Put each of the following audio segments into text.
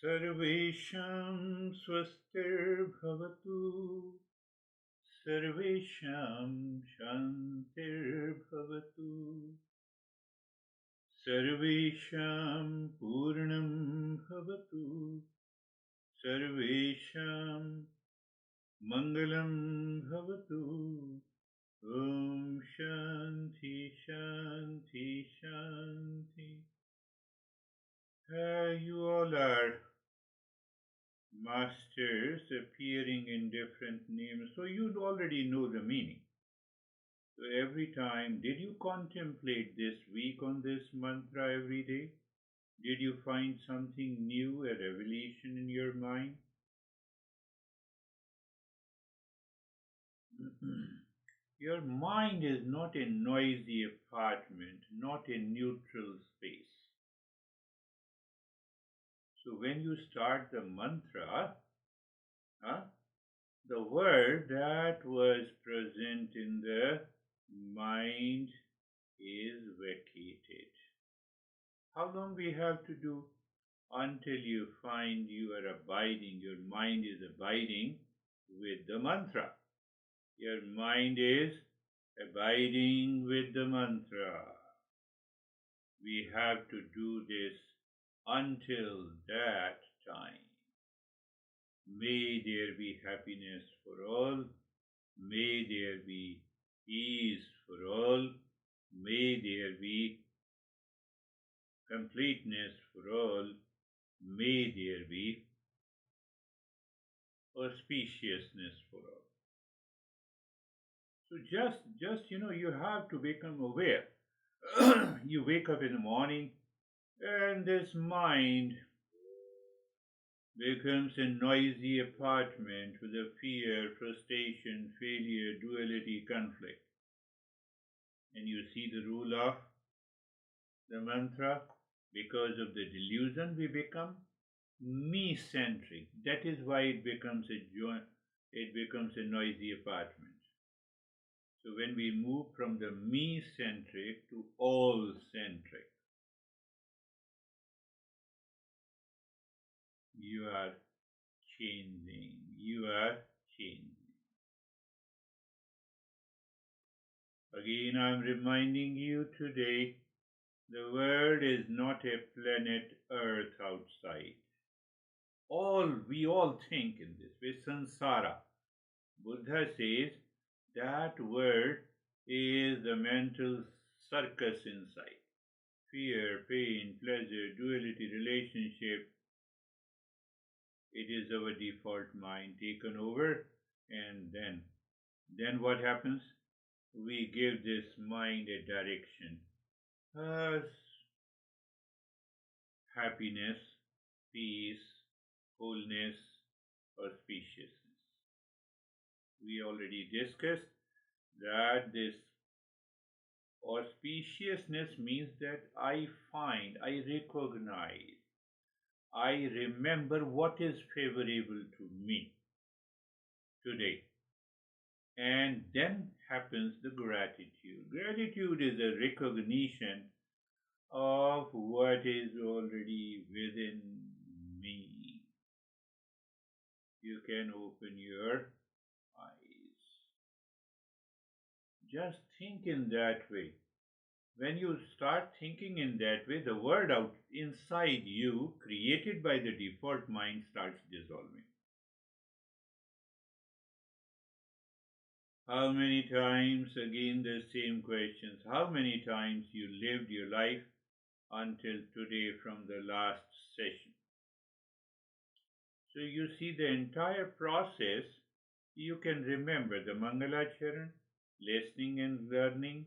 सर्वेषां स्वस्तिर्भवतु सर्वेषां शान्तिर्भवतु सर्वेषां पूर्णं भवतु सर्वेषां मङ्गलं भवतु ॐ शान्ति शान्ति शान्ति. You all are masters appearing in different names, so you'd already know the meaning. So every time, did you contemplate this week on this mantra every day? Did you find something new, a revelation in your mind? Your mind is not a noisy apartment, not a neutral space. So when you start the mantra, the word that was present in the mind is vacated. How long we have to do? Until you find you are abiding, your mind is abiding with the mantra. Your mind is abiding with the mantra. We have to do this until that time. May there be happiness for all. May there be peace for all. May there be completeness for all. May there be auspiciousness for all. So just you have to become aware. You wake up in the morning and this mind becomes a noisy apartment with a fear, frustration, failure, duality, conflict. And you see the rule of the mantra, because of the delusion we become me-centric. That is why it becomes a noisy apartment. So when we move from the me-centric to all-centric, you are changing. You are changing. Again, I am reminding you today, the world is not a planet Earth outside. We all think in this way, samsara. Buddha says that world is the mental circus inside. Fear, pain, pleasure, duality, relationship. It is our default mind taken over, and then what happens? We give this mind a direction. Happiness, peace, wholeness, auspiciousness. We already discussed that this auspiciousness means that I find, I recognize, I remember what is favorable to me today. And then happens the gratitude. Gratitude is a recognition of what is already within me. You can open your eyes. Just think in that way. When you start thinking in that way, the world out inside you, created by the default mind, starts dissolving. How many times, again the same questions, how many times you lived your life until today from the last session? So you see the entire process, you can remember the Mangalacharan, listening and learning,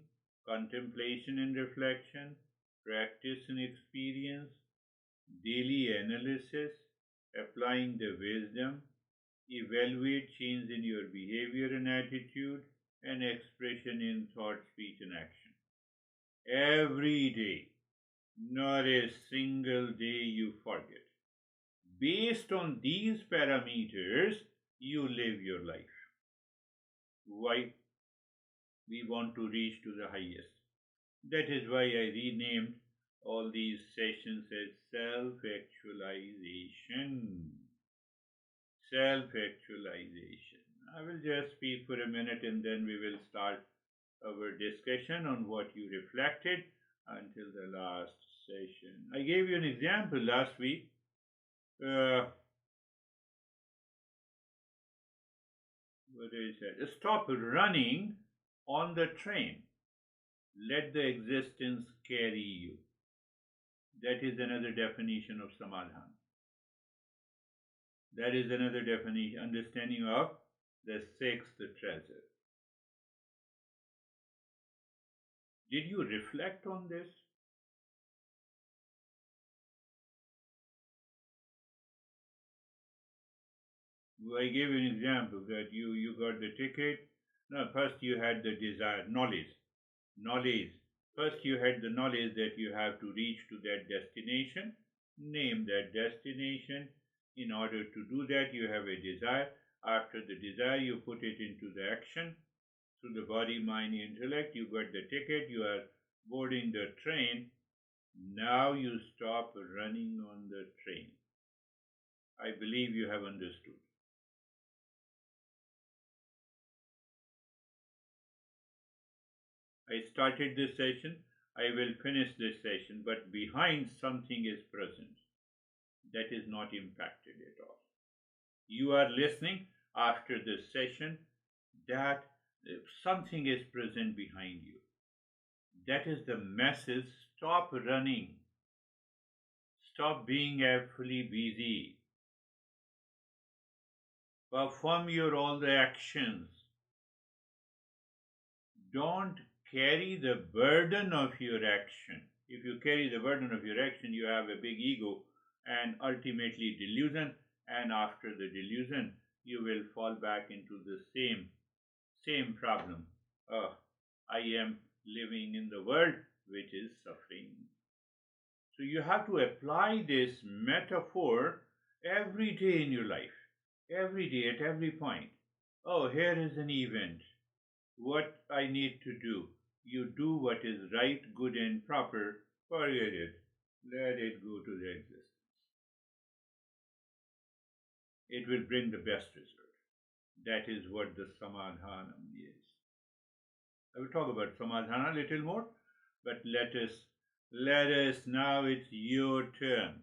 contemplation and reflection, practice and experience, daily analysis, applying the wisdom, evaluate change in your behavior and attitude, and expression in thought, speech, and action. Every day, not a single day you forget. Based on these parameters, you live your life. Why? We want to reach to the highest. That is why I renamed all these sessions as self-actualization. Self-actualization. I will just speak for a minute and then we will start our discussion on what you reflected until the last session. I gave you an example last week. What is that? Stop running on the train. Let the existence carry you. That is another definition of Samadhana. That is another definition, understanding of the sixth treasure. Did you reflect on this? I gave you an example that you got the ticket. No, first you had the desire, knowledge. First you had the knowledge that you have to reach to that destination. Name that destination. In order to do that, you have a desire. After the desire, you put it into the action. Through the body, mind, intellect, you got the ticket. You are boarding the train. Now you stop running on the train. I believe you have understood. I started this session, I will finish this session, but behind something is present that is not impacted at all. You are listening after this session that something is present behind you. That is the message. Stop running. Stop being fully busy. Perform your all the actions. Don't carry the burden of your action. If you carry the burden of your action, you have a big ego and ultimately delusion, and after the delusion, you will fall back into the same problem. I am living in the world which is suffering. So you have to apply this metaphor every day in your life, every day at every point. Oh, here is an event. What I need to do. You do what is right, good, and proper. Forget it. Let it go to the existence. It will bring the best result. That is what the Samadhana is. I will talk about Samadhana a little more, but let us now, it's your turn.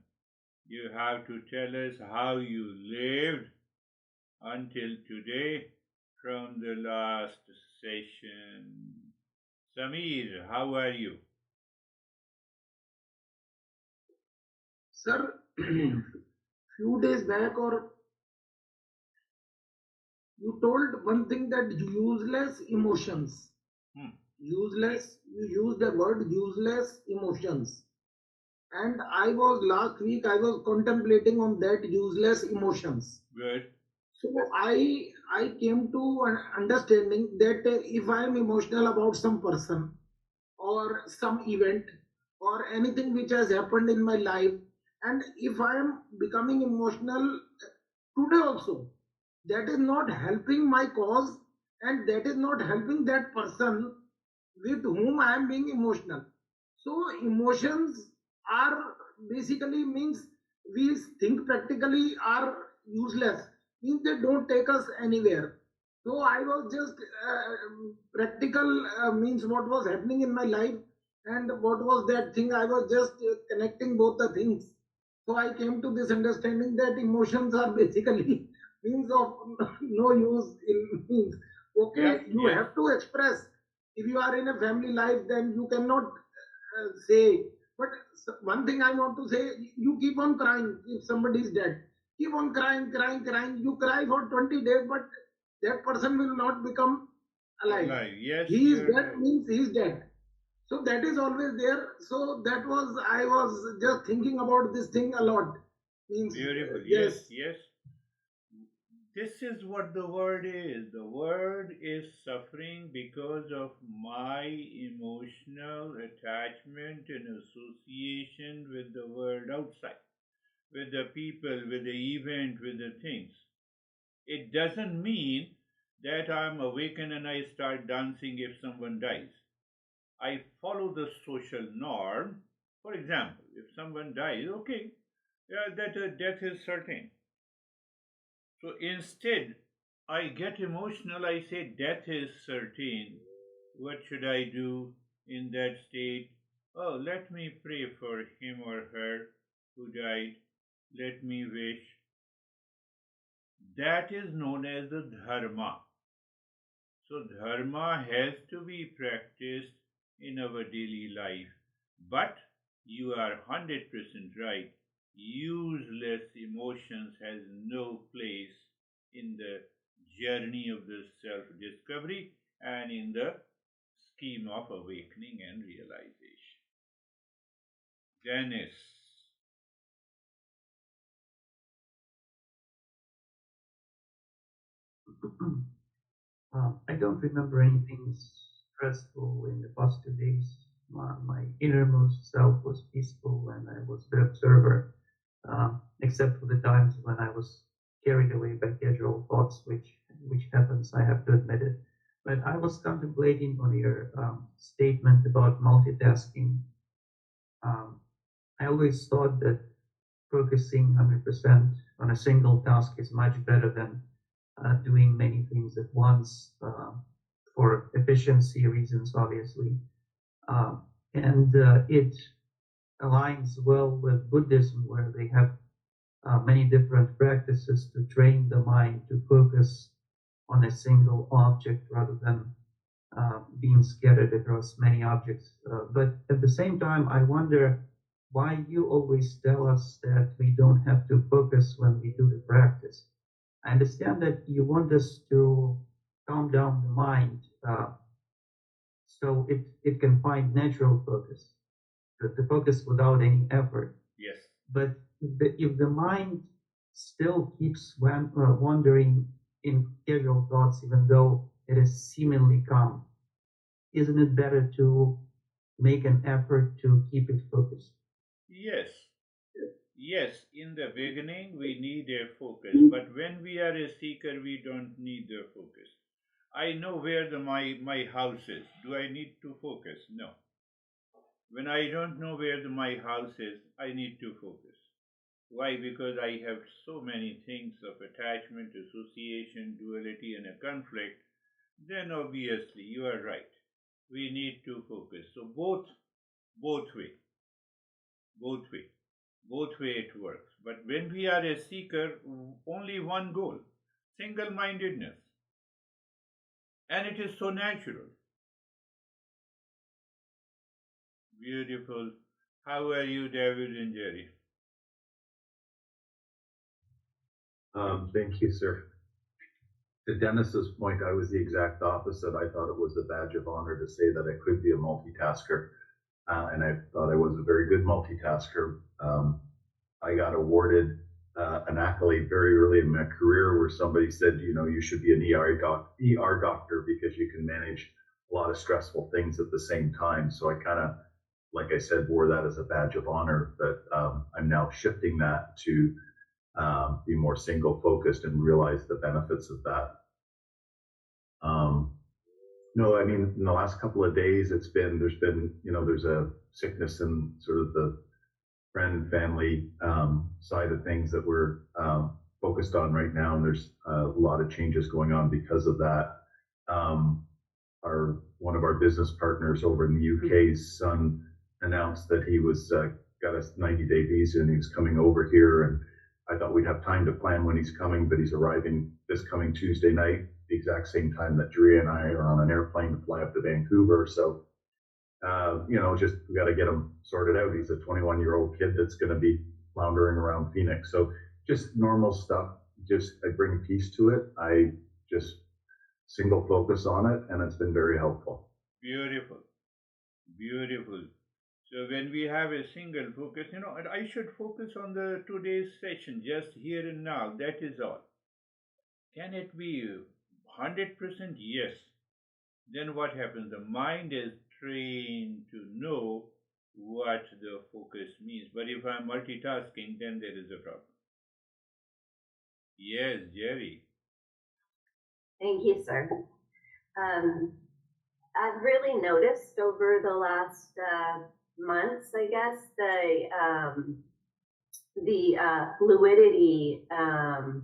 You have to tell us how you lived until today from the last session. Samir, how are you? Sir, few days back, or you told one thing that useless emotions. Useless, you used the word useless emotions. And I was last week, I was contemplating on that useless emotions. Good. So I came to an understanding that if I am emotional about some person or some event or anything which has happened in my life, and if I am becoming emotional today also, that is not helping my cause, and that is not helping that person with whom I am being emotional. So emotions are basically means we think practically are useless, means they don't take us anywhere. So I was just practical means what was happening in my life and what was that thing. I was just connecting both the things. So I came to this understanding that emotions are basically means of no use in means. Okay, Yep, you yes. have to express. If you are in a family life, then you cannot say. But one thing I want to say, you keep on crying if somebody is dead. Keep on crying, crying, crying. You cry for 20 days, but that person will not become alive. Alive. Yes, He is you're dead right. means he is dead. So that is always there. So that was, I was just thinking about this thing a lot. Means, Beautiful. Yes, yes. yes. This is what the world is. The world is suffering because of my emotional attachment and association with the world outside, with the people, with the event, with the things. It doesn't mean that I'm awakened and I start dancing if someone dies. I follow the social norm, For example, if someone dies, okay, yeah, that death is certain. So instead, I get emotional, I say, death is certain. What should I do in that state? Oh, let me pray for him or her who died. Let me wish. That is known as the dharma. So, dharma has to be practiced in our daily life. But you are 100% right. Useless emotions has no place in the journey of the self discovery and in the scheme of awakening and realization. Dennis. I don't remember anything stressful in the past 2 days. My innermost self was peaceful and I was the observer, except for the times when I was carried away by casual thoughts, which happens, I have to admit it. But I was contemplating on your statement about multitasking. Um, I always thought that focusing 100% on a single task is much better than doing many things at once for efficiency reasons, obviously. Uh, and it aligns well with Buddhism, where they have many different practices to train the mind to focus on a single object rather than being scattered across many objects. But at the same time, I wonder why you always tell us that we don't have to focus when we do the practice. I understand that you want us to calm down the mind so it can find natural focus, the focus without any effort. Yes. But if the mind still keeps wandering in casual thoughts, even though it is seemingly calm, isn't it better to make an effort to keep it focused? Yes. Yes, in the beginning we need a focus, but when we are a seeker, we don't need the focus. I know where my house is. Do I need to focus? No. When I don't know where my house is, I need to focus. Why? Because I have so many things of attachment, association, duality, and a conflict. Then obviously you are right. We need to focus. So both way, both way, both way it works. But when we are a seeker, only one goal, single-mindedness, and it is so natural. Beautiful. How are you, David and Jerry? Thank you, sir. To Dennis's point, I was the exact opposite. I thought it was a badge of honor to say that I could be a multitasker, and I thought I was a very good multitasker. I got awarded an accolade very early in my career where somebody said, you know, you should be an ER doctor because you can manage a lot of stressful things at the same time. So I kind of, like I said, wore that as a badge of honor. But I'm now shifting that to be more single focused and realize the benefits of that. Um, no, I mean, in the last couple of days, there's been, you know, there's a sickness in sort of the friend family side of things that we're focused on right now. And there's a lot of changes going on because of that. One of our business partners over in the UK's son announced that he was got a 90-day visa and he's coming over here. And I thought we'd have time to plan when he's coming, but he's arriving this coming Tuesday night, the exact same time that Drea and I are on an airplane to fly up to Vancouver. So, you know, just we got to get him sorted out. He's a 21-year-old kid that's going to be floundering around Phoenix. So just normal stuff. Just I bring peace to it. I just single focus on it, and it's been very helpful. Beautiful. Beautiful. So when we have a single focus, you know, I should focus on the today's session, just here and now. That is all. Can it be 100%? Yes. Then what happens? The mind is trained to know what the focus means. But if I'm multitasking, then there is a problem. Yes, Jerry. Thank you, sir. I've really noticed over the last months, I guess, the fluidity of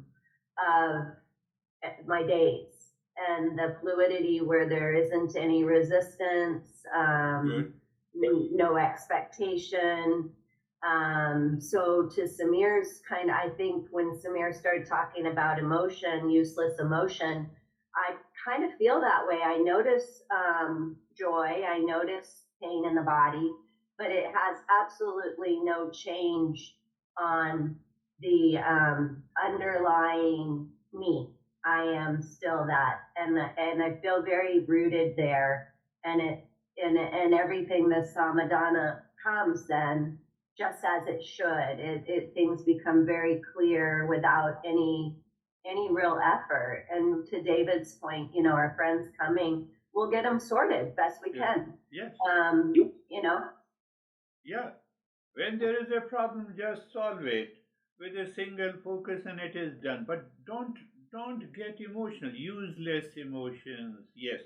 my days, and the fluidity where there isn't any resistance, no expectation. So to Samir's I think when Samir started talking about emotion, useless emotion, I kind of feel that way. I notice joy, I notice pain in the body, but it has absolutely no change on the underlying me. I am still that, and I feel very rooted there, and everything the Samadhana comes then just as it should. Things become very clear without any real effort. And to David's point, our friends coming, we'll get them sorted best we can. Yes. Yeah. When there is a problem, just solve it with a single focus and it is done. But don't get emotional. Useless emotions. Yes.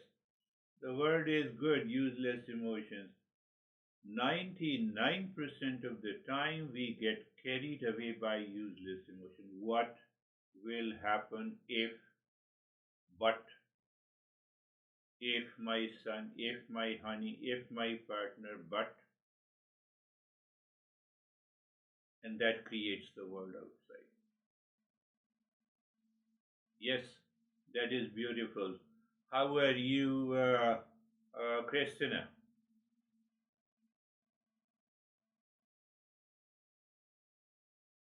The word is good, useless emotions. 99% of the time we get carried away by useless emotion. What will happen but, if my son, if my honey, if my partner, but, and that creates the world outside. Yes, that is beautiful. How are you, Christina?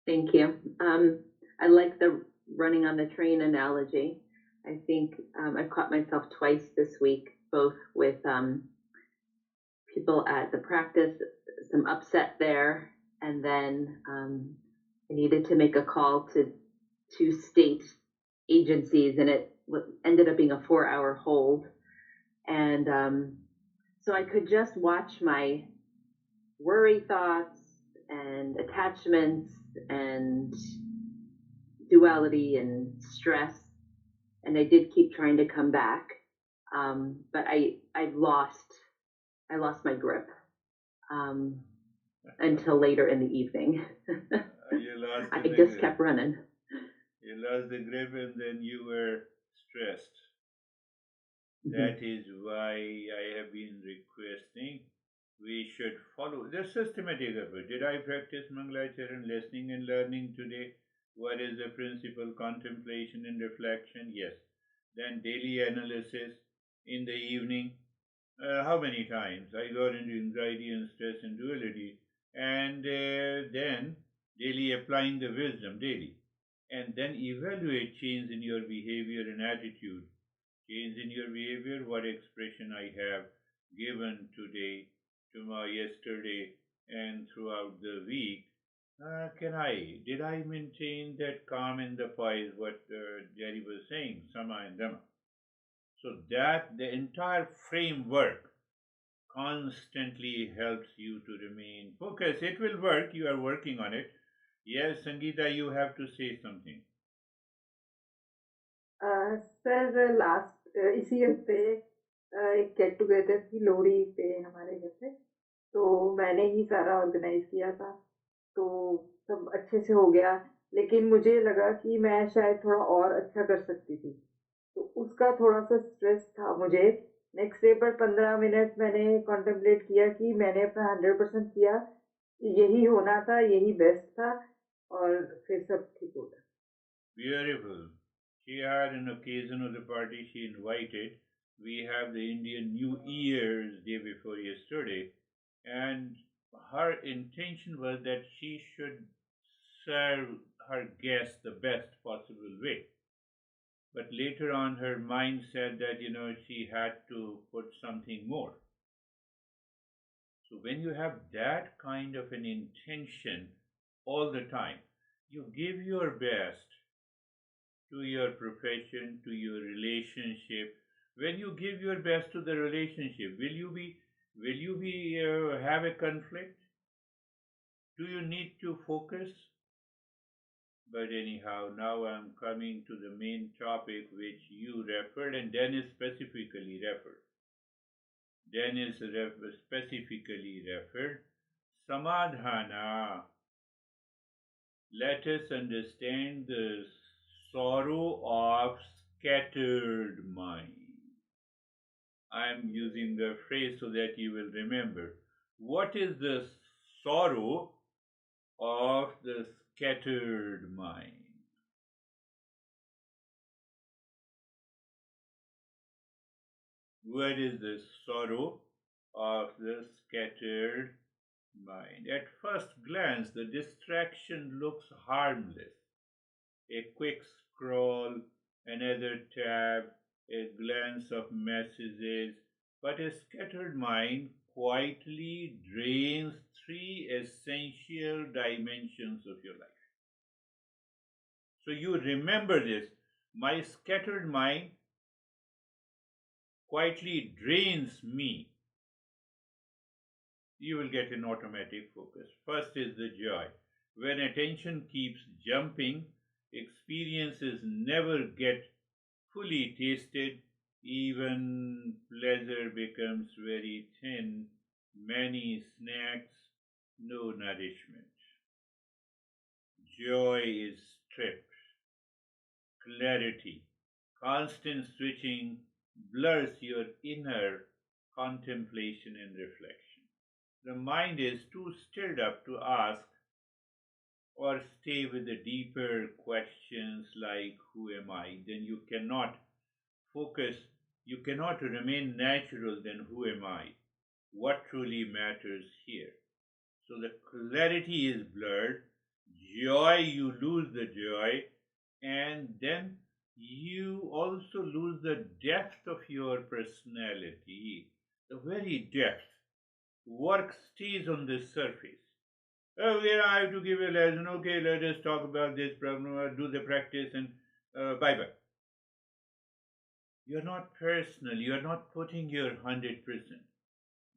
Thank you. I like the running on the train analogy. I think I've caught myself twice this week, both with people at the practice, some upset there, and then I needed to make a call to two state agencies, and it ended up being a 4-hour hold. And so I could just watch my worry thoughts and attachments and duality and stress, and I did keep trying to come back, but I lost my grip until later in the evening. I just kept running. You lost the grip and then you were stressed. That is why I have been requesting we should follow the systematic approach. Did I practice Mangalacharan, listening and learning today? What is the principle? Contemplation and reflection? Yes. Then daily analysis in the evening. How many times I got into anxiety and stress and duality, and then daily applying the wisdom daily, and then evaluate change in your behavior and attitude. Change in your behavior, what expression I have given today, tomorrow, yesterday, and throughout the week. Did I maintain that calm and the poise, what Jerry was saying, Sama and Dhamma? So that the entire framework constantly helps you to remain focused. It will work, you are working on it. Yes, Sangeeta, you have to say something. Sir last इसी हफ्ते एक get together थी लोहड़ी पे हमारे घर पे, तो मैंने ही सारा ऑर्गेनाइज किया था, तो सब अच्छे से हो गया, लेकिन मुझे लगा कि मैं शायद थोड़ा और अच्छा कर सकती थी, तो उसका थोड़ा सा स्ट्रेस था मुझे। नेक्स्ट डे पर 15 मिनट मैंने कॉन्टेम्पलेट किया कि मैंने अपना 100% किया, यही होना था, यही बेस्ट था, और फिर सब ठीक हो गया। Beautiful. She had an occasion of the party she invited. We have the Indian New Year's day before yesterday, and her intention was that she should serve her guests the best possible way. But later on, her mind said that, she had to put something more. So when you have that kind of an intention all the time, you give your best to your profession, to your relationship. When you give your best to the relationship, will you be have a conflict? Do you need to focus? But anyhow, now I'm coming to the main topic which you referred and Dennis specifically referred. Dennis specifically referred Samadhana. Let us understand the sorrow of scattered mind. I am using the phrase so that you will remember. What is the sorrow of the scattered mind? What is the sorrow of the scattered mind? At first glance, the distraction looks harmless. A quick scroll, another tab, a glance of messages, but a scattered mind quietly drains three essential dimensions of your life. So you remember this. My scattered mind quietly drains me. You will get an automatic focus. First is the joy. When attention keeps jumping, experiences never get fully tasted. Even pleasure becomes very thin. Many snacks, no nourishment. Joy is stripped. Clarity, constant switching blurs your inner contemplation and reflection. The mind is too stilled up to ask or stay with the deeper questions like who am I? Then you cannot focus, you cannot remain natural, then who am I? What truly matters here? So the clarity is blurred, joy, you lose the joy, and then you also lose the depth of your personality, the very depth. Work stays on the surface. Oh, yeah, I have to give a lesson. Okay, let us talk about this problem, do the practice, and bye bye. You're not personal, you're not putting your 100%.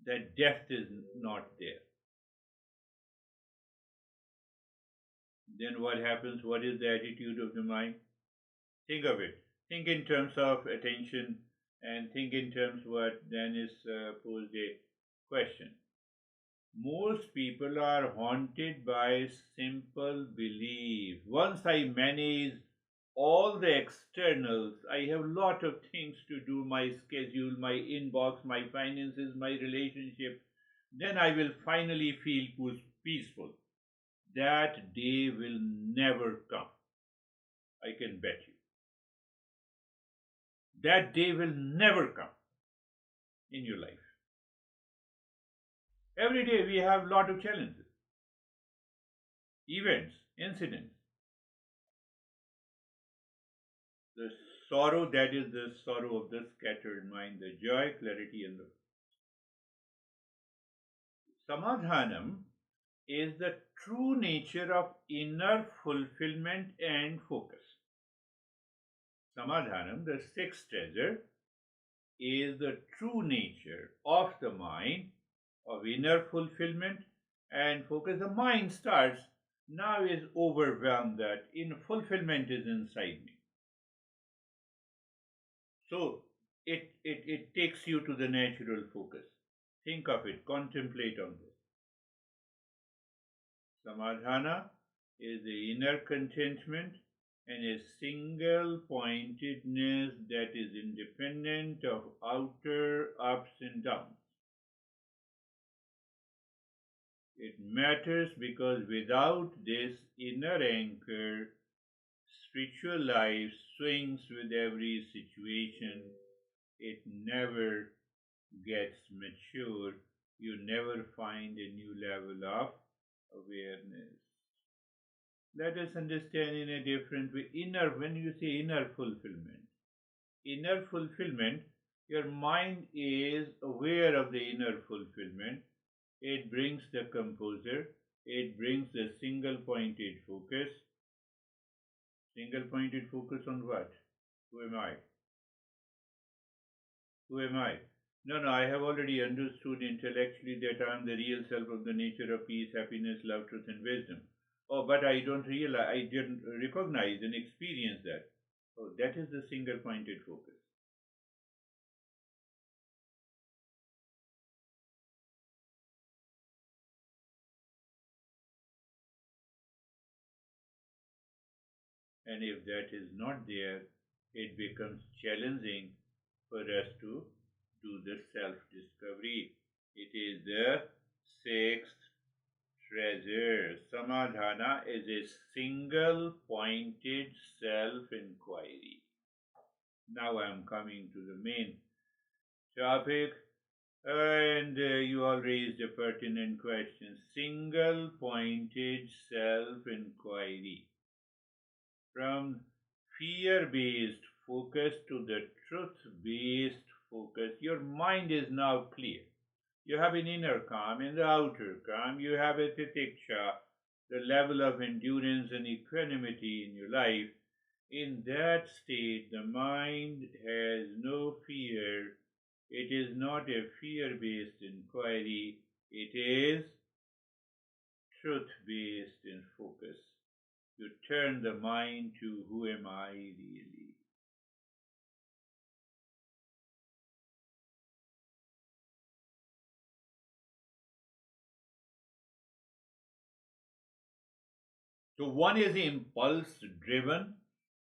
That depth is not there. Then what happens? What is the attitude of the mind? Think of it. Think in terms of attention and think in terms what Dennis posed a question. Most people are haunted by simple belief. Once I manage all the externals, I have a lot of things to do, my schedule, my inbox, my finances, my relationship, then I will finally feel peaceful. That day will never come. I can bet you. That day will never come in your life. Every day we have a lot of challenges, events, incidents. The sorrow, that is the sorrow of the scattered mind, the joy, clarity, and the Samadhanam is the true nature of inner fulfillment and focus. Samadhanam, the sixth treasure, is the true nature of the mind, of inner fulfillment and focus. The mind starts, now is overwhelmed that in fulfillment is inside me. So it takes you to the natural focus. Think of it, contemplate on this. Samadhana is the inner contentment and a single pointedness that is independent of outer ups and downs. It matters because without this inner anchor, spiritual life swings with every situation. It never gets mature. You never find a new level of awareness. Let us understand in a different way. When you say inner fulfillment, your mind is aware of the inner fulfillment. It brings the composure. It brings the single pointed focus. Single pointed focus on what? Who am I? Who am I? No, I have already understood intellectually that I am the real self of the nature of peace, happiness, love, truth, and wisdom. Oh, but I didn't recognize and experience that. Oh, that is the single pointed focus. And if that is not there, it becomes challenging for us to do the self-discovery. It is the sixth treasure. Samadhana is a single-pointed self-inquiry. Now I am coming to the main topic, and you all raised a pertinent question. Single-pointed self-inquiry. From fear-based focus to the truth-based focus, your mind is now clear. You have an inner calm and the outer calm. You have a titiksha, the level of endurance and equanimity in your life. In that state, the mind has no fear. It is not a fear-based inquiry. It is truth-based in focus. You turn the mind to who am I really? So one is impulse-driven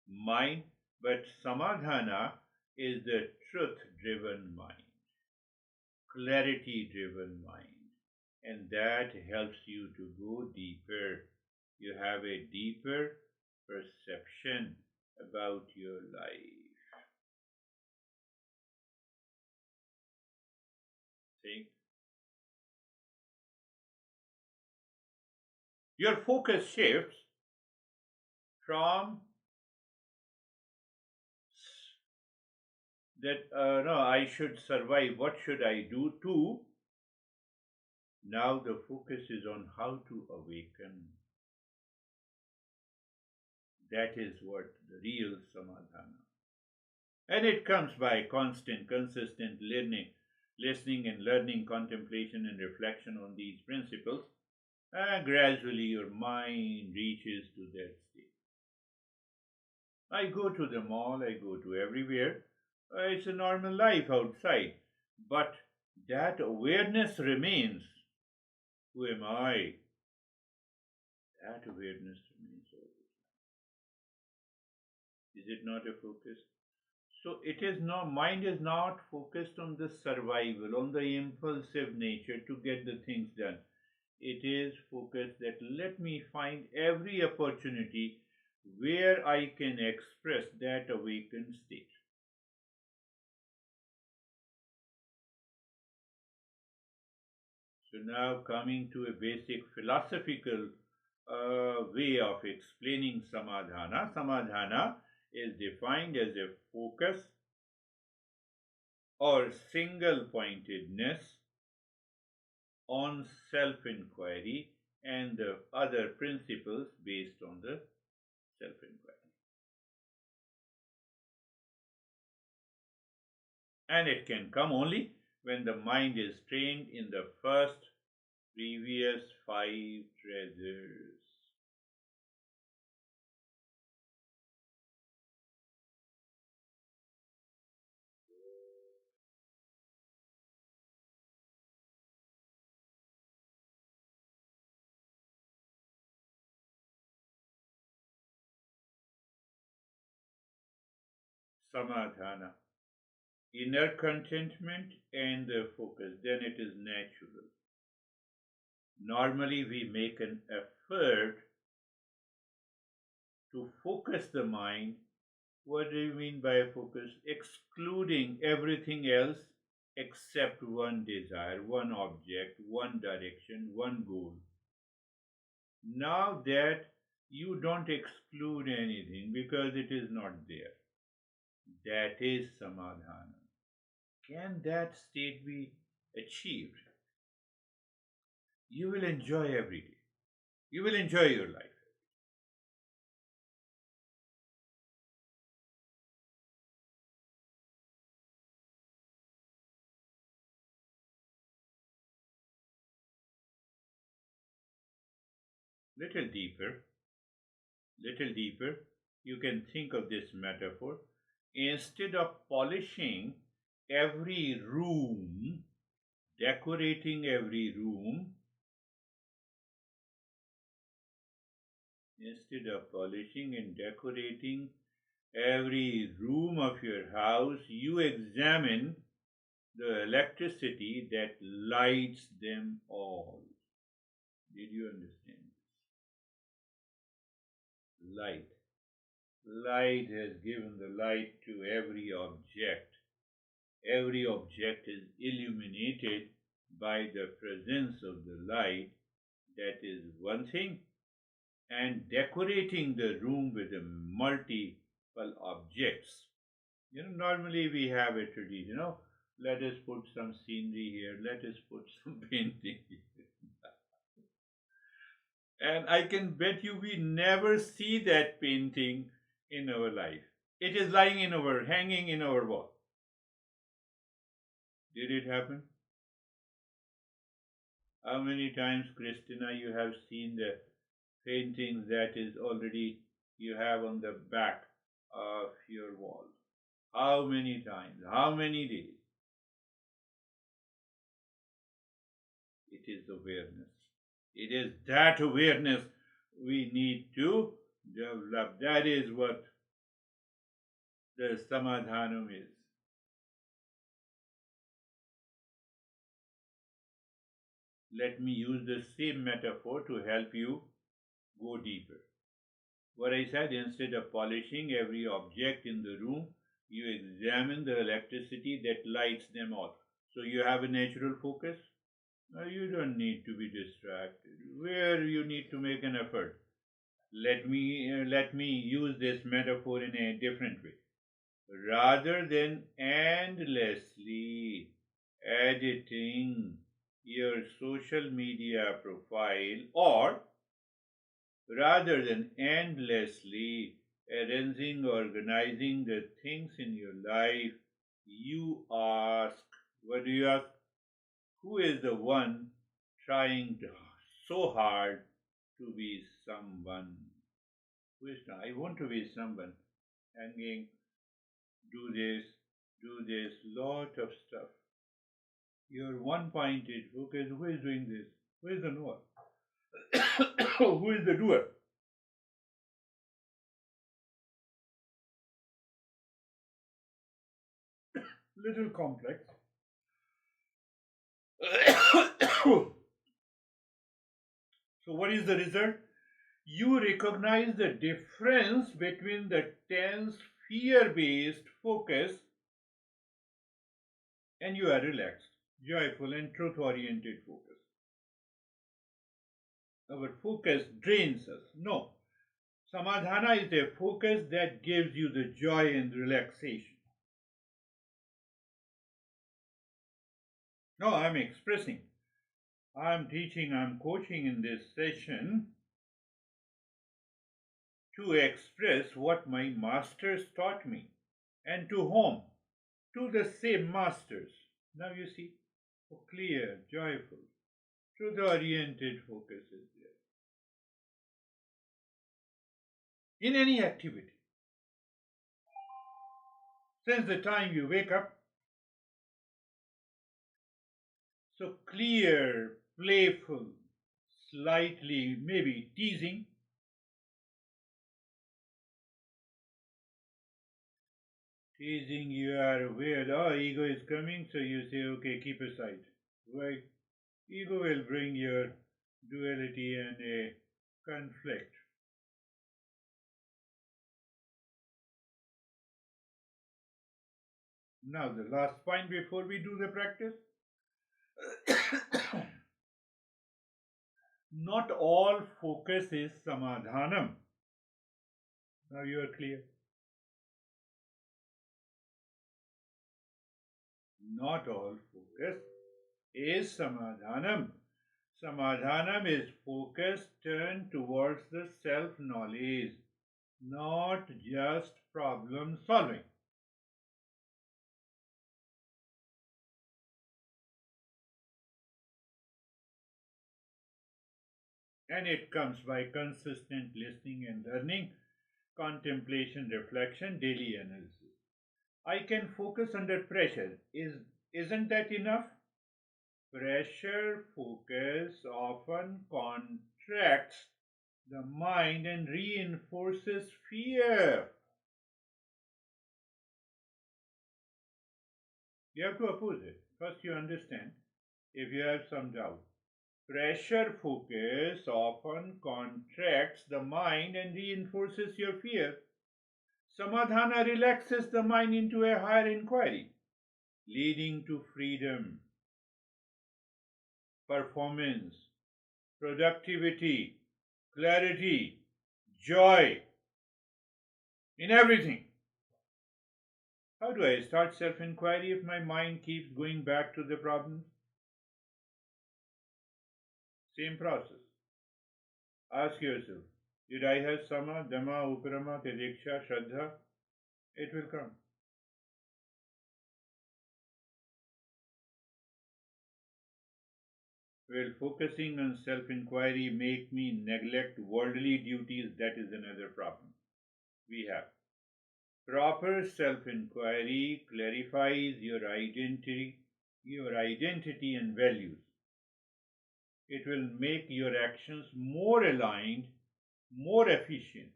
mind, but samadhana is the truth-driven mind, clarity-driven mind, and that helps you to go deeper. You have a deeper perception about your life. See? Your focus shifts from that, no, I should survive, what should I do, to now the focus is on how to awaken. That is what the real samadhana. And it comes by constant, consistent learning, listening and learning, contemplation and reflection on these principles. And gradually your mind reaches to that state. I go to the mall, I go to everywhere. It's a normal life outside. But that awareness remains. Who am I? That awareness remains all the time. Is it not a focus? So it is not, mind is not focused on the survival, on the impulsive nature to get the things done. It is focused that let me find every opportunity where I can express that awakened state. So now coming to a basic philosophical way of explaining samadhana. Samadhana is defined as a focus or single-pointedness on self-inquiry and the other principles based on the self-inquiry. And it can come only when the mind is trained in the first previous 5 treasures. Samadhana, inner contentment and the focus, then it is natural. Normally we make an effort to focus the mind. What do you mean by focus? Excluding everything else except one desire, one object, one direction, one goal. Now that you don't exclude anything because it is not there. That is samadhana. Can that state be achieved? You will enjoy every day. You will enjoy your life. Little deeper, you can think of this metaphor. Instead of polishing every room, decorating every room, Instead of polishing and decorating every room of your house, you examine the electricity that lights them all. Did you understand? Light. Light has given the light to every object. Every object is illuminated by the presence of the light. That is one thing. And decorating the room with multiple objects. Normally we have a tradition, let us put some scenery here, let us put some painting here. And I can bet you we never see that painting in our life. It is hanging in our wall. Did it happen? How many times, Christina, you have seen the paintings that is already you have on the back of your wall? How many times? How many days? It is awareness. It is that awareness we need to develop. That is what the Samadhanam is. Let me use the same metaphor to help you go deeper. What I said, instead of polishing every object in the room, you examine the electricity that lights them all. So you have a natural focus. Now you don't need to be distracted. Where you need to make an effort. Let me use this metaphor in a different way. Rather than endlessly editing your social media profile, or rather than endlessly arranging, organizing the things in your life, you ask, what do you ask? Who is the one trying so hard to be someone? Who is not? I want to be someone. Hanging, do this, lot of stuff. Your one-pointed focus, who is doing this? Who is the knower? Who is the doer? Little complex. So what is the result? You recognize the difference between the tense, fear-based focus and you are relaxed, joyful and truth-oriented focus. Our focus drains us. No. Samadhana is a focus that gives you the joy and relaxation. No, I'm expressing. I'm teaching, I'm coaching in this session to express what my masters taught me. And to whom? To the same masters. Now you see, clear, joyful, truth-oriented focus is there. In any activity. Since the time you wake up, so clear, playful, slightly maybe teasing. Teasing, you are aware, ego is coming, so you say, okay, keep aside. Why? Ego will bring your duality and a conflict. Now, the last point before we do the practice. Not all focus is samadhanam. Now you are clear. Not all focus is samadhanam. Samadhanam is focus turned towards the self-knowledge, not just problem solving. And it comes by consistent listening and learning, contemplation, reflection, daily analysis. I can focus under pressure. Isn't that enough? Pressure focus often contracts the mind and reinforces fear. You have to oppose it. First, you understand if you have some doubt. Pressure focus often contracts the mind and reinforces your fear. Samadhana relaxes the mind into a higher inquiry, leading to freedom, performance, productivity, clarity, joy in everything. How do I start self-inquiry if my mind keeps going back to the problems? Same process. Ask yourself, did I have sama, dhamma, uparama, tediksha, shraddha? It will come. Will focusing on self-inquiry make me neglect worldly duties? That is another problem we have. Proper self-inquiry clarifies your identity and values. It will make your actions more aligned, more efficient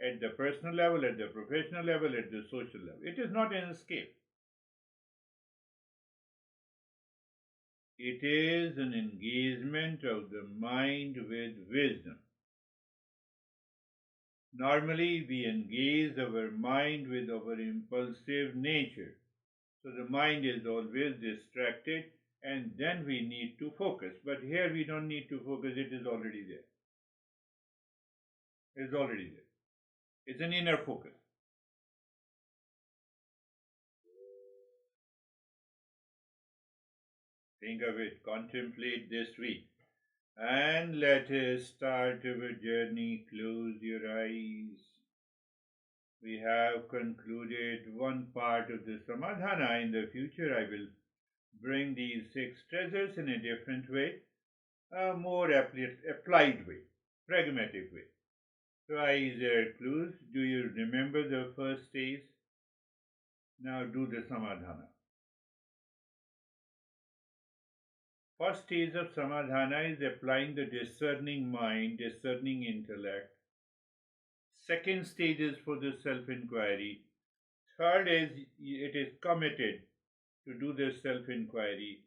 at the personal level, at the professional level, at the social level. It is not an escape. It is an engagement of the mind with wisdom. Normally, we engage our mind with our impulsive nature. So the mind is always distracted, and then we need to focus. But here we don't need to focus, it is already there. It's already there. It's an inner focus. Think of it, contemplate this week. And let us start our journey. Close your eyes. We have concluded one part of the Samadhana. In the future, I will bring these 6 treasures in a different way, a more applied way, pragmatic way. So eyes are closed. Do you remember the first stage? Now do the Samadhana. First stage of Samadhana is applying the discerning mind, discerning intellect. Second stage is for the self-inquiry. Third is it is committed to do the self-inquiry.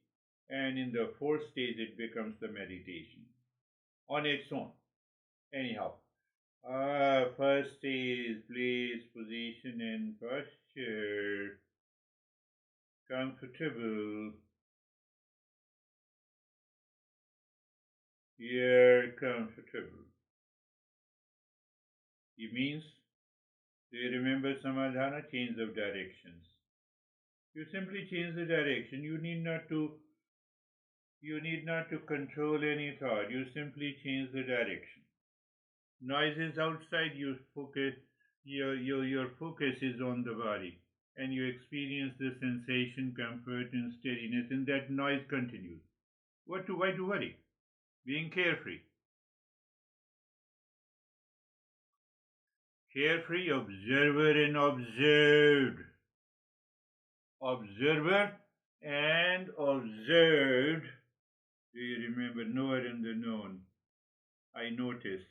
And in the fourth stage, it becomes the meditation on its own. Anyhow, first is place, position, and posture. Comfortable. You're comfortable. It means, do you remember Samadhana? Change of directions. You simply change the direction. You need not to control any thought. You simply change the direction. Noise is outside. You focus. Your focus is on the body, and you experience the sensation, comfort, and steadiness, and that noise continues. Why to worry? Being carefree. Carefree, observer and observed. Observer and observed. Do you remember knower and the known? I notice.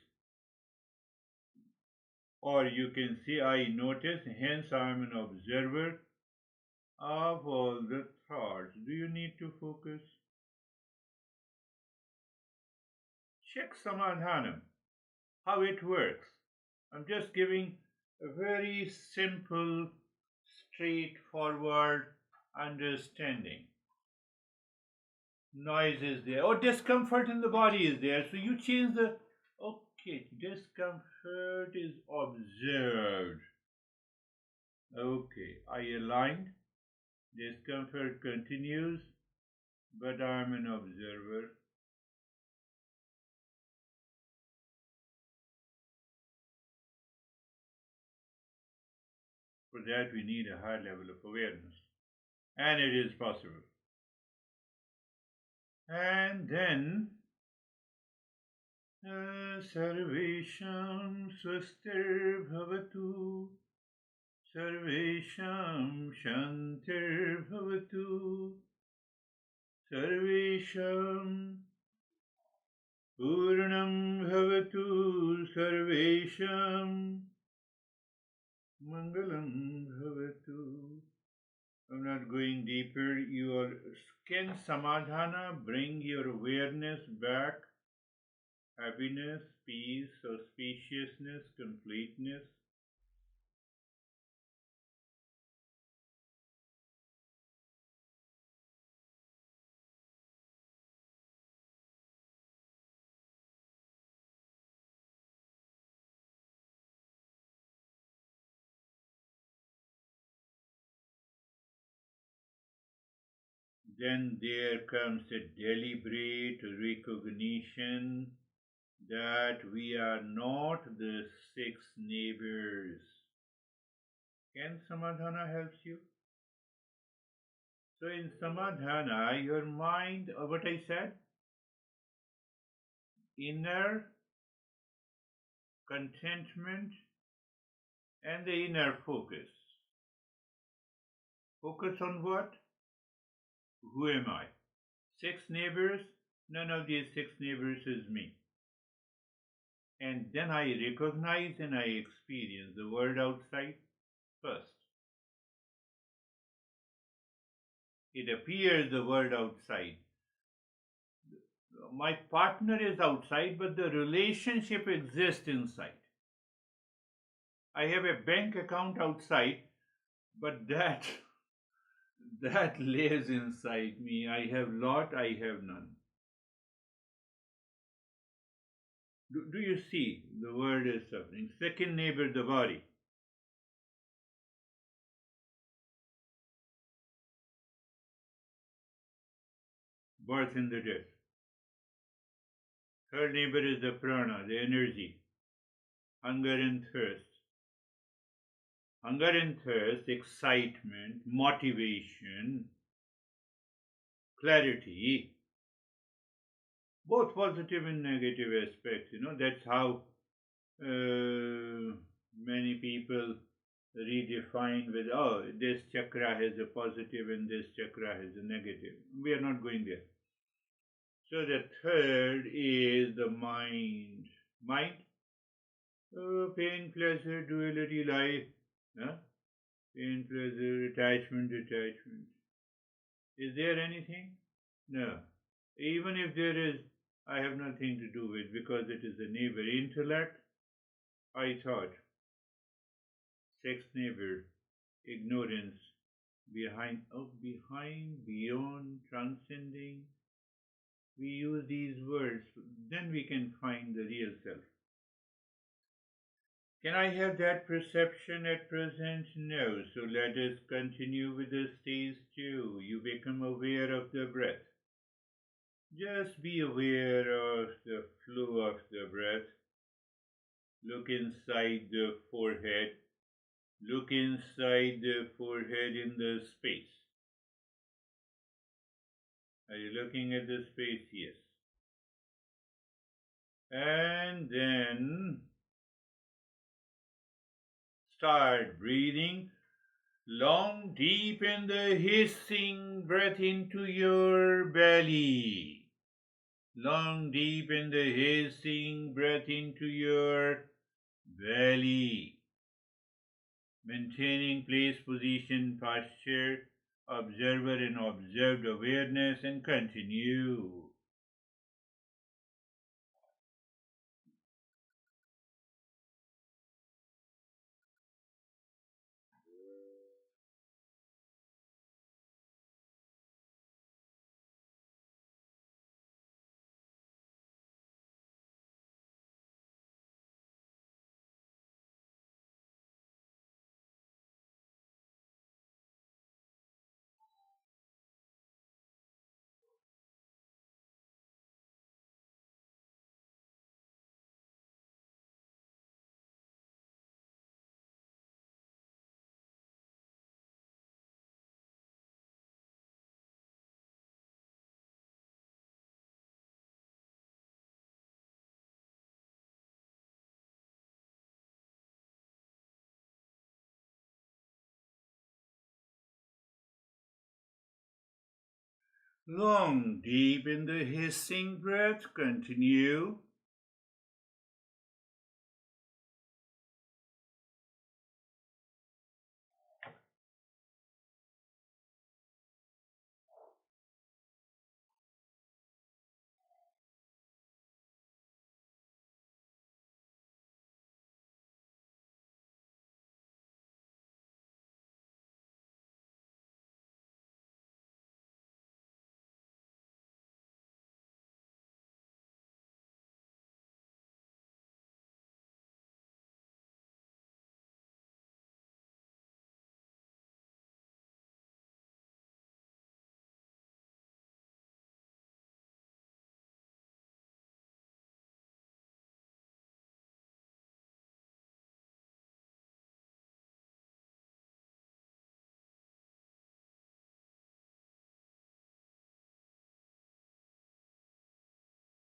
Or you can say I notice, hence I am an observer of all the thoughts. Do you need to focus? Check Samadhanam, how it works. I'm just giving a very simple, straightforward understanding. Noise is there, or discomfort in the body is there, so you change the, okay, discomfort is observed. Okay, I aligned, discomfort continues, but I'm an observer. For that, we need a high level of awareness, and it is possible. And then, Sarvesham Swastir Bhavatu, Sarvesham Shantir Bhavatu, Sarvesham Purnam bhavatu sarvesham mangalam bhavatu. I'm not going deeper. Can samadhana bring your awareness back? Happiness, peace, auspiciousness, completeness? Then there comes a deliberate recognition that we are not the six neighbors. Can samadhana help you? So in samadhana, your mind, what I said, inner contentment and the inner focus. Focus on what? Who am I? Six neighbors? None of these six neighbors is me. And then I recognize and I experience the world outside first. It appears the world outside. My partner is outside, but the relationship exists inside. I have a bank account outside, but that lives inside me. I have lot, I have none. Do you see? The world is suffering. Second neighbor, the body. Birth and the death. Third neighbor is the prana, the energy. Hunger and thirst. Hunger and thirst, excitement, motivation, clarity, both positive and negative aspects. That's how many people redefine with, this chakra has a positive and this chakra has a negative. We are not going there. So the third is the mind. Mind, pain, pleasure, duality, life. Pain, pleasure, attachment, detachment. Is there anything? No. Even if there is, I have nothing to do with, because it is a neighbor. Intellect, I thought. Sex neighbor, ignorance, behind, beyond, transcending. We use these words, then we can find the real self. Can I have that perception at present? No. So let us continue with the stage 2. You become aware of the breath. Just be aware of the flow of the breath. Look inside the forehead. Look inside the forehead in the space. Are you looking at the space? Yes. And then start breathing long, deep in the hissing breath into your belly. Long, deep in the hissing breath into your belly. Maintaining place, position, posture, observer and observed awareness, and continue. Long, deep in the hissing breath, continue.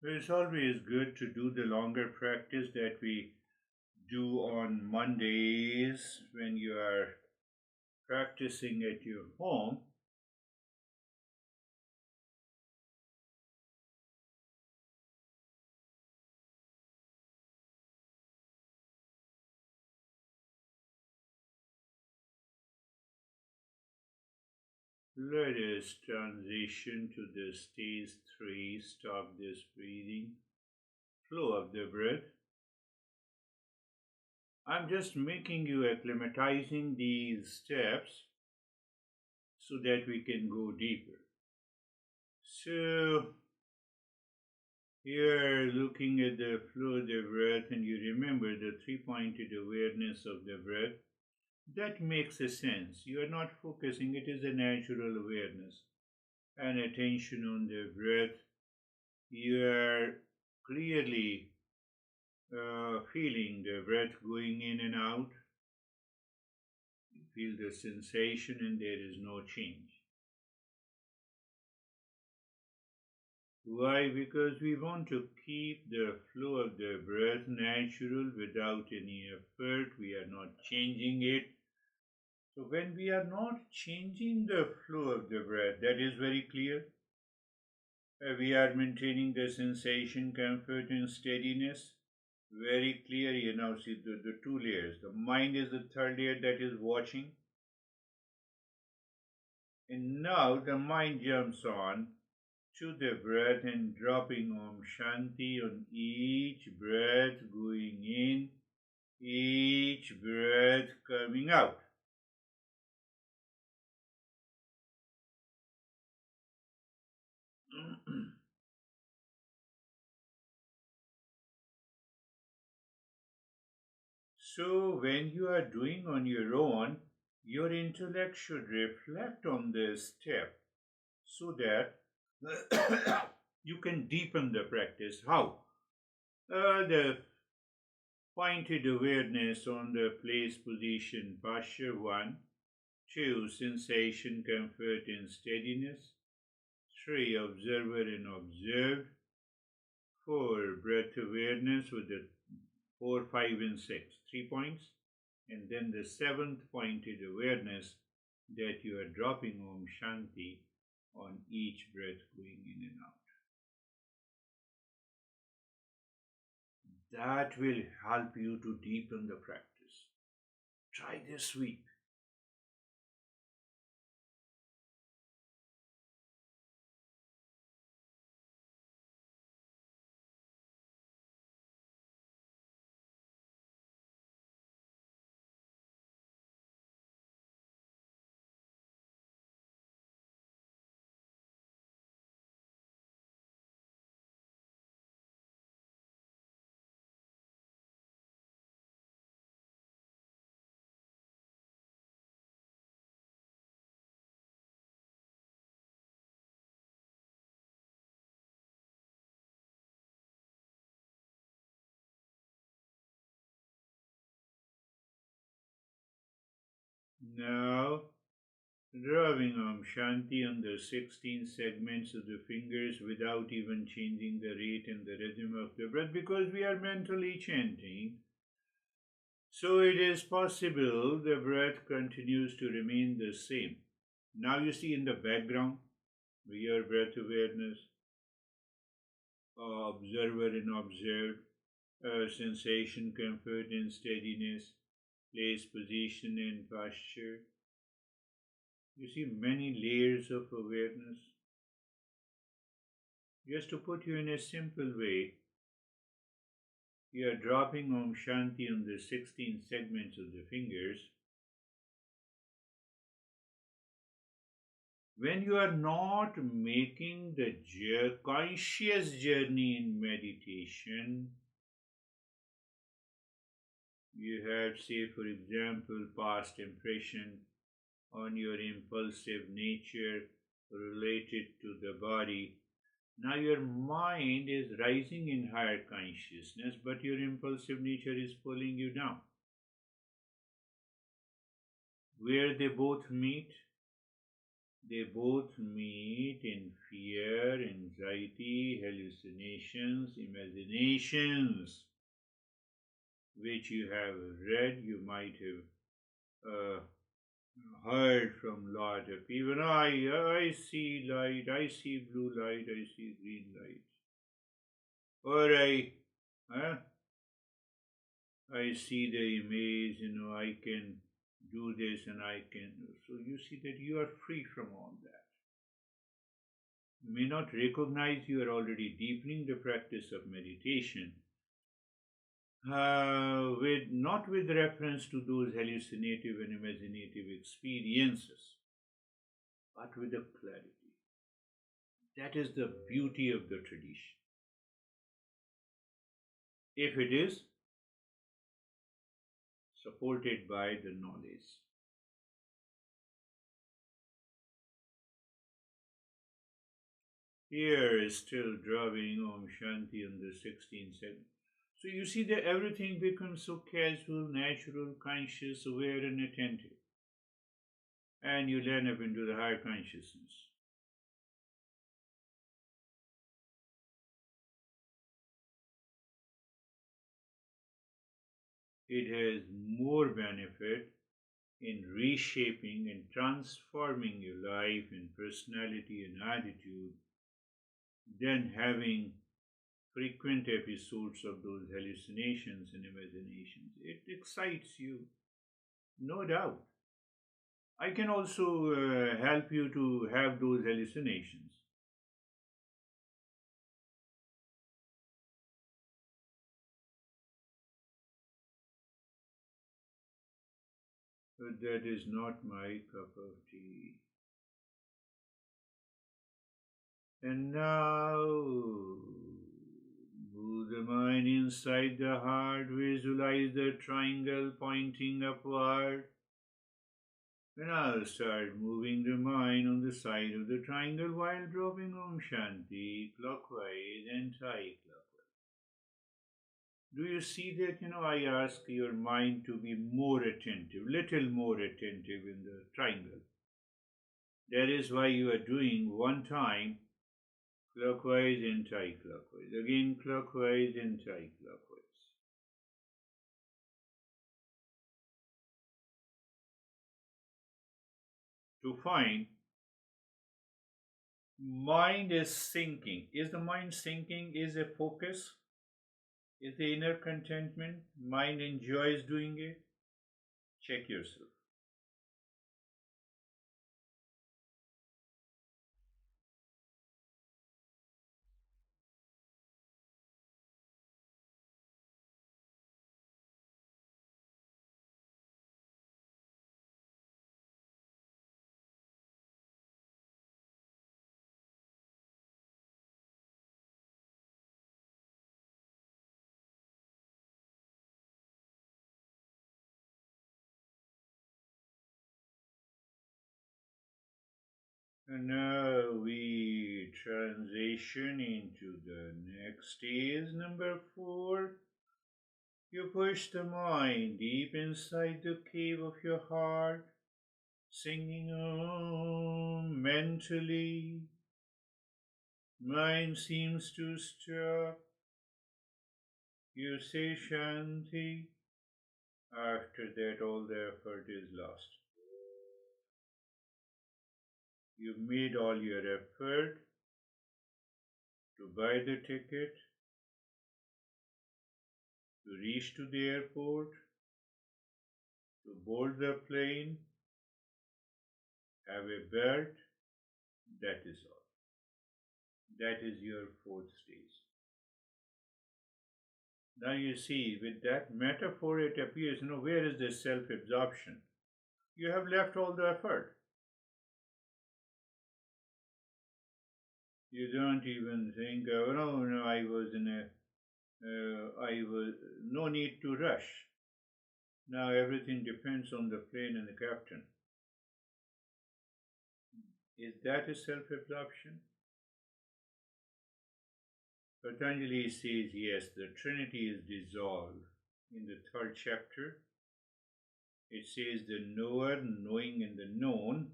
It's always good to do the longer practice that we do on Mondays when you are practicing at your home. Let us transition to the stage 3. Stop this breathing, flow of the breath. I'm just making you acclimatizing these steps so that we can go deeper. So, you're looking at the flow of the breath and you remember the three-pointed awareness of the breath. That makes a sense. You are not focusing, it is a natural awareness and attention on the breath. You are clearly feeling the breath going in and out. You feel the sensation and there is no change. Why? Because we want to keep the flow of the breath natural without any effort. We are not changing it. So when we are not changing the flow of the breath, that is very clear. We are maintaining the sensation, comfort, and steadiness. Very clear. You now see the two layers. The mind is the third layer that is watching. And now the mind jumps on to the breath and dropping Om Shanti on each breath going in, each breath coming out. So when you are doing on your own, your intellect should reflect on this step so that you can deepen the practice. How? The pointed awareness on the place, position, posture 1, 2, sensation, comfort, and steadiness, 3, observer and observed, 4, breath awareness with the 4, 5, and 6, 3 points, and then the 7th pointed awareness that you are dropping Om Shanti on each breath going in and out. That will help you to deepen the practice. Try this week. Now, drawing Om Shanti on the 16 segments of the fingers without even changing the rate and the rhythm of the breath because we are mentally chanting. So it is possible the breath continues to remain the same. Now you see in the background, your breath awareness, observer and observed, sensation, comfort and steadiness, place, position and posture. You see many layers of awareness. Just to put you in a simple way, you are dropping Om Shanti on the 16 segments of the fingers. When you are not making the conscious journey in meditation, you have, say, for example, past impression on your impulsive nature related to the body. Now your mind is rising in higher consciousness, but your impulsive nature is pulling you down. Where they both meet? They both meet in fear, anxiety, hallucinations, imaginations, which you have read, you might have heard from lot of people. I see light, I see blue light, I see green light. Or I see the image, I can do this and I can. So you see that you are free from all that. You may not recognize you are already deepening the practice of meditation, not with reference to those hallucinative and imaginative experiences, but with a clarity. That is the beauty of the tradition. If it is supported by the knowledge. Here is still dropping Om Shanti on the 16th segment. So you see that everything becomes so casual, natural, conscious, aware and attentive. And you land up into the higher consciousness. It has more benefit in reshaping and transforming your life and personality and attitude than having frequent episodes of those hallucinations and imaginations. It excites you, no doubt. I can also help you to have those hallucinations. But that is not my cup of tea. And now, move the mind inside the heart, visualize the triangle pointing upward. And now start moving the mind on the side of the triangle while dropping Om Shanti clockwise and anti-clockwise. Do you see that? I ask your mind to be more attentive, little more attentive in the triangle. That is why you are doing one time clockwise, anti-clockwise, again clockwise, anti-clockwise. To find mind is sinking. Is the mind sinking? Is a focus? Is the inner contentment? Mind enjoys doing it? Check yourself. And now we transition into the next stage, number 4. You push the mind deep inside the cave of your heart, singing Om mentally. Mind seems to stop. You say Shanti. After that, all the effort is lost. You made all your effort to buy the ticket, to reach to the airport, to board the plane, have a belt, that is all. That is your fourth stage. Now you see, with that metaphor, it appears, where is the self-absorption? You have left all the effort. You don't even think, oh no, I was no need to rush. Now everything depends on the plane and the captain. Is that a self-absorption? Patanjali says, yes, the Trinity is dissolved. In the third chapter, it says the knower, knowing, and the known.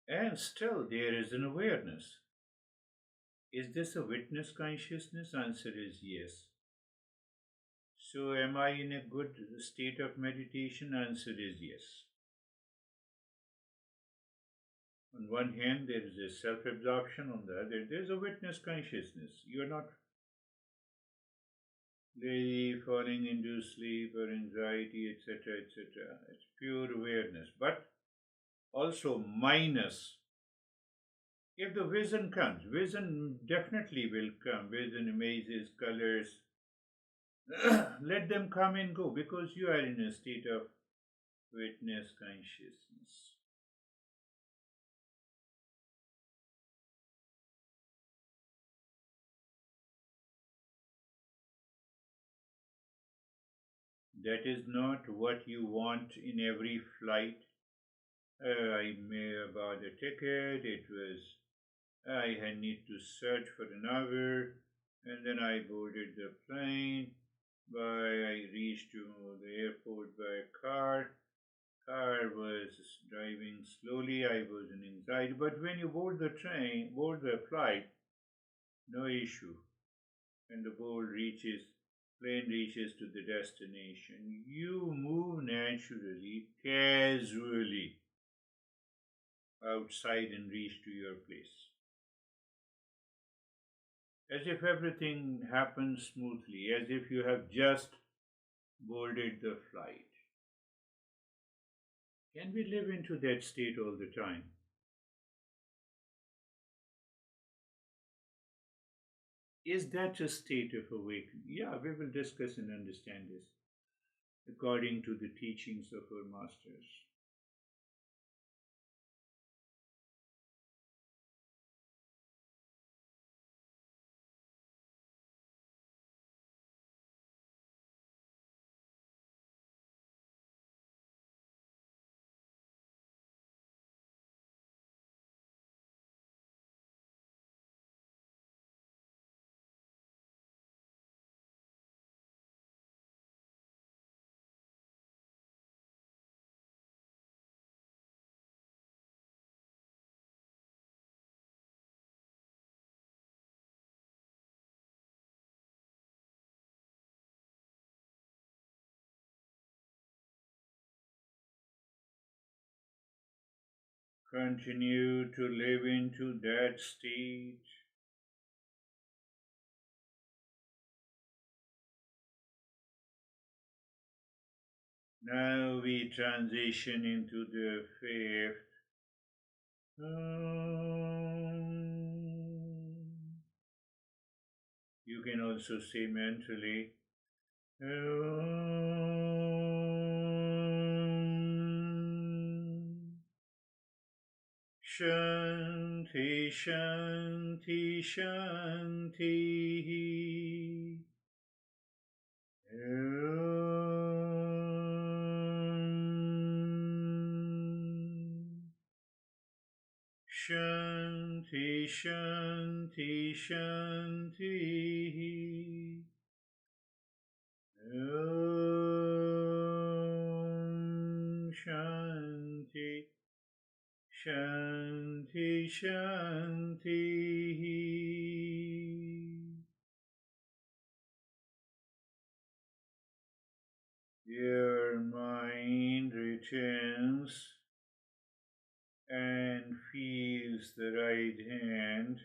And still there is an awareness. Is this a witness consciousness? Answer is yes. So am I in a good state of meditation? Answer is yes. On one hand, there is a self-absorption. On the other, there is a witness consciousness. You are not lazy, falling into sleep or anxiety, etc., etc. It's pure awareness. But also minus. If the vision comes, vision definitely will come. Vision, images, colors. Let them come and go because you are in a state of witness consciousness. That is not what you want in every flight. I may have bought a ticket, I had need to search for an hour, and then I boarded the plane, I reached to the airport by car was driving slowly, I was in anxiety, but when you board the flight, no issue, and the plane reaches to the destination, you move naturally, casually outside and reach to your place. As if everything happens smoothly, as if you have just boarded the flight. Can we live into that state all the time? Is that a state of awakening? Yeah, we will discuss and understand this according to the teachings of our masters. Continue to live into that state. Now we transition into the fifth. You can also say mentally. Shanti, Shanti, Shanti. Shanti, Shanti, Shanti. Shanti, Shanti, Shanti. Your mind tightens and feels the right hand.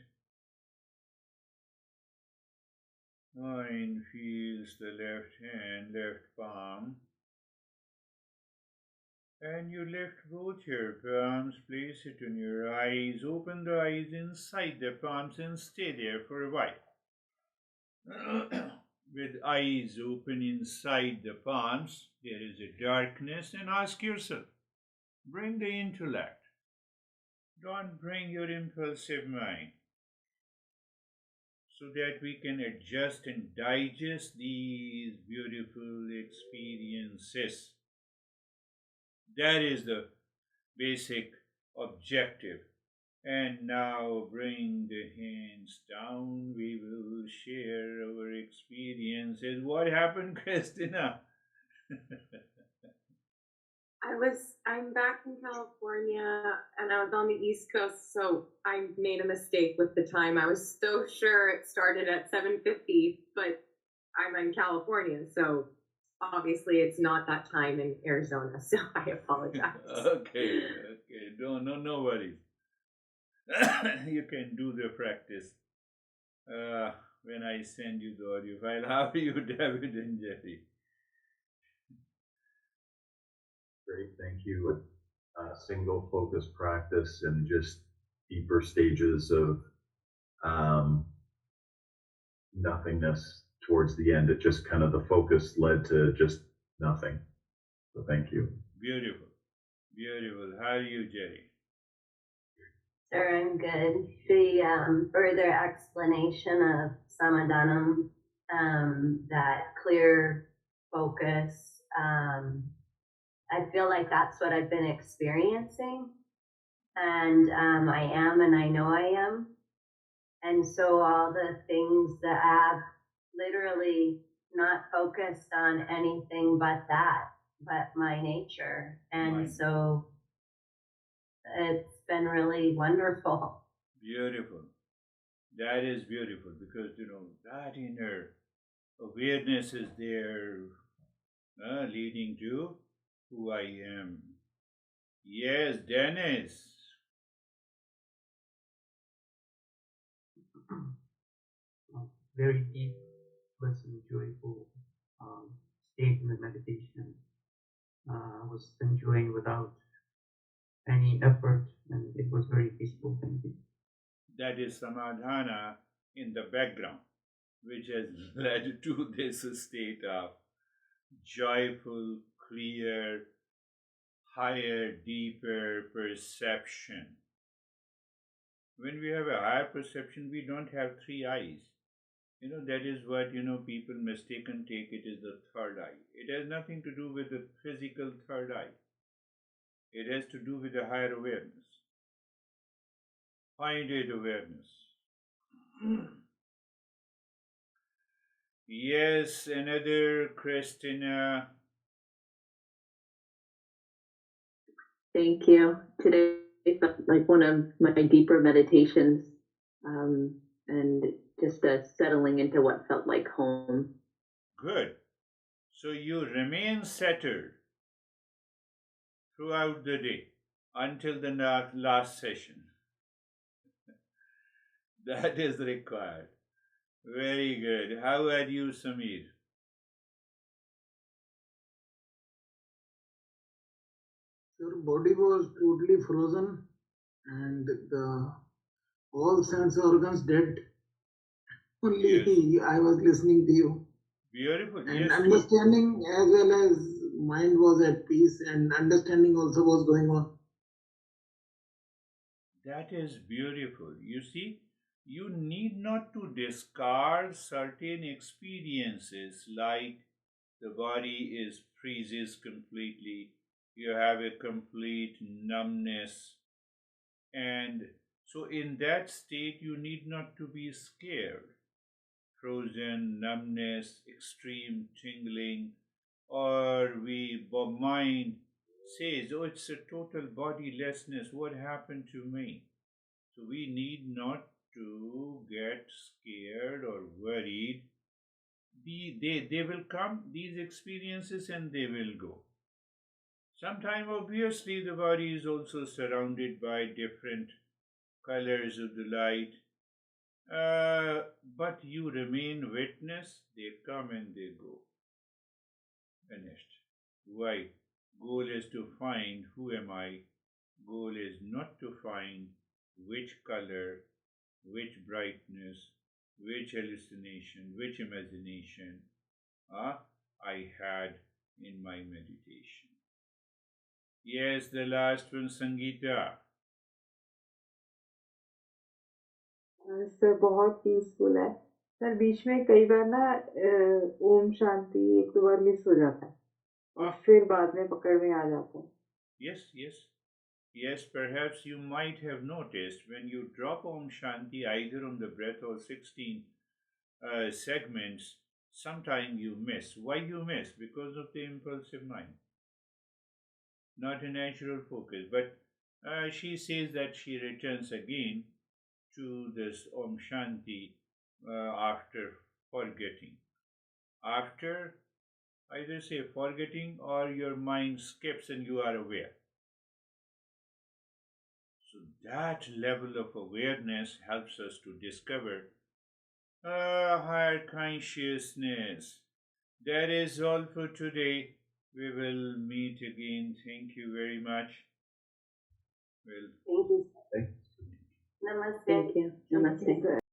Mind feels the left hand, left palm. And you lift both your palms, place it on your eyes, open the eyes inside the palms and stay there for a while. With eyes open inside the palms, there is a darkness, and ask yourself, bring the intellect. Don't bring your impulsive mind, so that we can adjust and digest these beautiful experiences. That is the basic objective. And now bring the hands down. We will share our experiences. What happened, Christina? I'm back in California and I was on the East Coast, so I made a mistake with the time. I was so sure it started at 7:50, but I'm in California, so obviously it's not that time in Arizona, so I apologize. Okay. No worries. You can do the practice. When I send you the audio file, how are you, David and Jerry? Great, thank you. Single focus practice and just deeper stages of nothingness towards the end. It just kind of the focus led to just nothing. So thank you. Beautiful. Beautiful. How are you, Jerry? Sir, I'm good. The further explanation of Samadhana, that clear focus, I feel like that's what I've been experiencing. And I am, and I know I am. And so all the things that I've literally not focused on anything but that, but my nature. And so it's been really wonderful. Beautiful. That is beautiful because, that inner awareness is there leading to who I am. Yes, Dennis. Very deep, pleasant, joyful state in the meditation. I was enjoying without any effort, and it was very peaceful. Thank you. That is Samadhana in the background, which has led to this state of joyful, clear, higher, deeper perception. When we have a higher perception, we don't have three eyes. That is what, people mistaken take it as the third eye. It has nothing to do with the physical third eye. It has to do with the higher awareness. Fine-date awareness. Yes, another Christina. Thank you. Today felt like one of my deeper meditations, and just settling into what felt like home. Good. So you remain centered throughout the day until the last session. That is required. Very good. How are you, Samir? Your body was totally frozen and the all sense organs dead. Only yes. I was listening to you. Beautiful. And yes. Understanding as well as mind was at peace and understanding also was going on. That is beautiful. You see, you need not to discard certain experiences like the body freezes completely, you have a complete numbness, and so in that state you need not to be scared. Frozen, numbness, extreme tingling, or mind says, oh, it's a total bodilessness, what happened to me? So we need not to get scared or worried. They will come, these experiences, and they will go. Sometimes, obviously, the body is also surrounded by different colors of the light, but you remain witness. They come and they go. Finished. Why? Goal is to find who am I. Goal is not to find which color, which brightness, which hallucination, which imagination I had in my meditation. Yes, the last one, Sangeeta. Sir बहुत peaceful है sir बीच में कई बार ना ओम शांति एक दो बार miss हो जाता है और फिर बाद में पकड़ में आ जाता है Yes, perhaps you might have noticed when you drop Om Shanti either on the breath or 16 segments, sometime you miss. Why you miss? Because of the impulsive mind, not a natural focus. But she says that she returns again to this Om Shanti after forgetting. After either say forgetting or your mind skips and you are aware. So that level of awareness helps us to discover a higher consciousness. That is all for today. We will meet again. Thank you very much. Thank you. Namaste. Thank you. Namaste.